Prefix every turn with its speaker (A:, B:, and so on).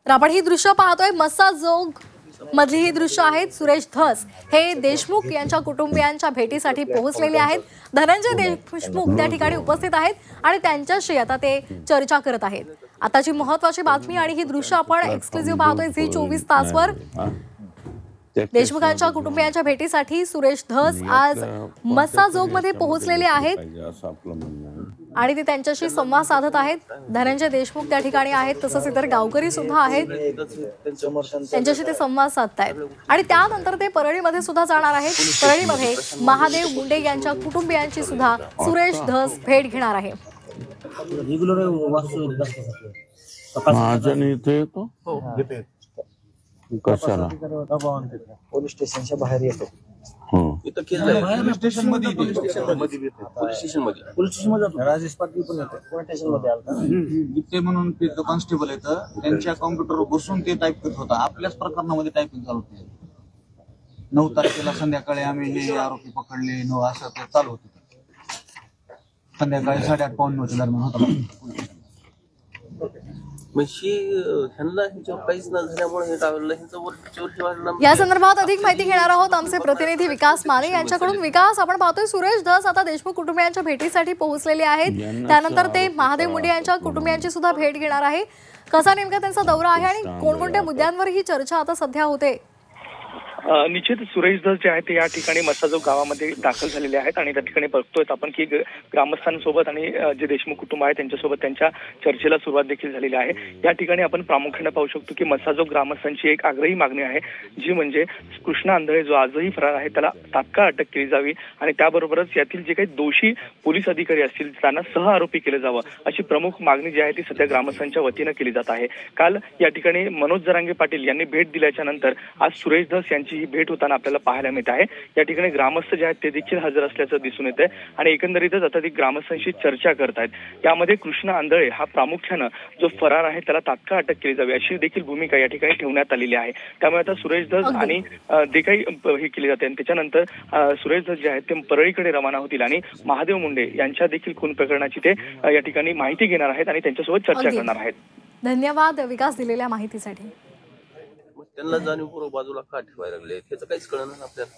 A: तर आपण ही दृश्य पाहतोय मस्साजोग मधली ही दृश्य आहेत। सुरेश धस हे देशमुख यांच्या कुटुंबियांच्या भेटीसाठी पोहोचलेले आहेत। धनंजय देशमुख त्या ठिकाणी उपस्थित आहेत आणि त्यांच्याशी आता ते चर्चा करत आहेत। आताची महत्त्वाची बातमी आणि ही दृश्य आपण एक्सक्लुझिव्ह पाहतोय झी 24 तासवर। देशमुखांच्या कुटुंबियांच्या भेटीसाठी सुरेश धस आज मस्साजोगमध्ये पोहोचलेले आहेत आणि ते त्यांच्याशी संवाद साधत आहेत। धनंजय देशमुख त्या ठिकाणी आहेत, तसंच इतर गावकरी सुद्धा आहेत, त्यांच्याशी ते संवाद साधतायत आणि त्यानंतर ते परळीमध्ये सुद्धा जाणार आहेत। परळीमध्ये महादेव मुंडे यांच्या कुटुंबियांची सुद्धा सुरेश धस भेट घेणार आहे।
B: कशाला
C: पोलीस स्टेशनच्या बाहेर येतो।
D: पोलीस स्टेशन मध्ये
C: राजेश पाटील पण येतो। पोलीस स्टेशन मध्ये आलता
D: गीते म्हणून जो कॉन्स्टेबल येतं त्यांच्या कॉम्प्युटरवर बसून ते टाईप करत होता। आपल्याच प्रकरणामध्ये टायपिंग चालू होते। 9 तारखेला संध्याकाळी आम्ही हे आरोपी पकडले असं ते चालू होतं। संध्याकाळी 8:30 पाऊण 9 दरम्यान होता।
A: या संदर्भात अधिक माहिती घेणार आहोत आमचे प्रतिनिधी विकास माने यांच्याकडून। विकास, आपण पाहतोय सुरेश धस आता देशमुख कुटुंबियांच्या भेटीसाठी पोहोचलेले आहेत, त्यानंतर ते महादेव मुंडे यांच्या कुटुंबियांची सुद्धा भेट घेणार आहे। कसा नेमका त्यांचा दौरा आहे आणि कोणकोणत्या मुद्द्यांवर ही चर्चा आता सध्या होते?
E: निश्चित सुरेश धस जे आहेत ते या ठिकाणी मस्साजोग गावामध्ये दाखल झालेले आहेत आणि त्या ठिकाणी बघतोय आपण की ग्रामस्थांसोबत आणि जे देशमुख कुटुंब आहे त्यांच्यासोबत त्यांच्या चर्चेला सुरुवात देखील झालेली आहे। या ठिकाणी आपण प्रामुख्याने पाहू शकतो की मस्साजोग ग्रामस्थांची एक आग्रही मागणी आहे, जी म्हणजे कृष्णा आंधळे जो आजही फरार आहे त्याला तात्काळ अटक केली जावी आणि त्याबरोबरच यातील जे काही दोषी पोलीस अधिकारी असतील त्यांना सह आरोपी केलं जावं, अशी प्रमुख मागणी जी आहे ती सध्या ग्रामस्थांच्या वतीनं केली जात आहे। काल या ठिकाणी मनोज जरांगे पाटील यांनी भेट दिल्याच्या नंतर आज सुरेश धस यांची ही भेट होताना आपल्याला पाहायला मिळत आहे। या ठिकाणी ग्रामस्थ जे आहेत ते देखील हजर असल्याचं दिसून येत आहे आणि एकंदरीतच आता ते ग्रामस्थांशी चर्चा करतायत। यामध्ये कृष्णा आंधळे हा प्रामुख्यानं जो फरार आहे त्याला तात्काळ अटक केली जावी अशी देखील भूमिका या ठिकाणी ठेवण्यात आलेली आहे। त्यामुळे आता सुरेश धस आणि जे काही हे केले जाते आणि त्याच्यानंतर सुरेश धस जे आहेत ते परळीकडे रवाना होतील आणि महादेव मुंडे यांच्या देखील खून प्रकरणाची ते या ठिकाणी माहिती घेणार आहेत आणि त्यांच्यासोबत चर्चा करणार आहेत।
A: धन्यवाद विकास दिलेल्या माहितीसाठी।
B: त्यांना जाणीवपूर्वक बाजूला का ठेवायला लागले त्याचं काहीच कळलं नाही आपल्याला।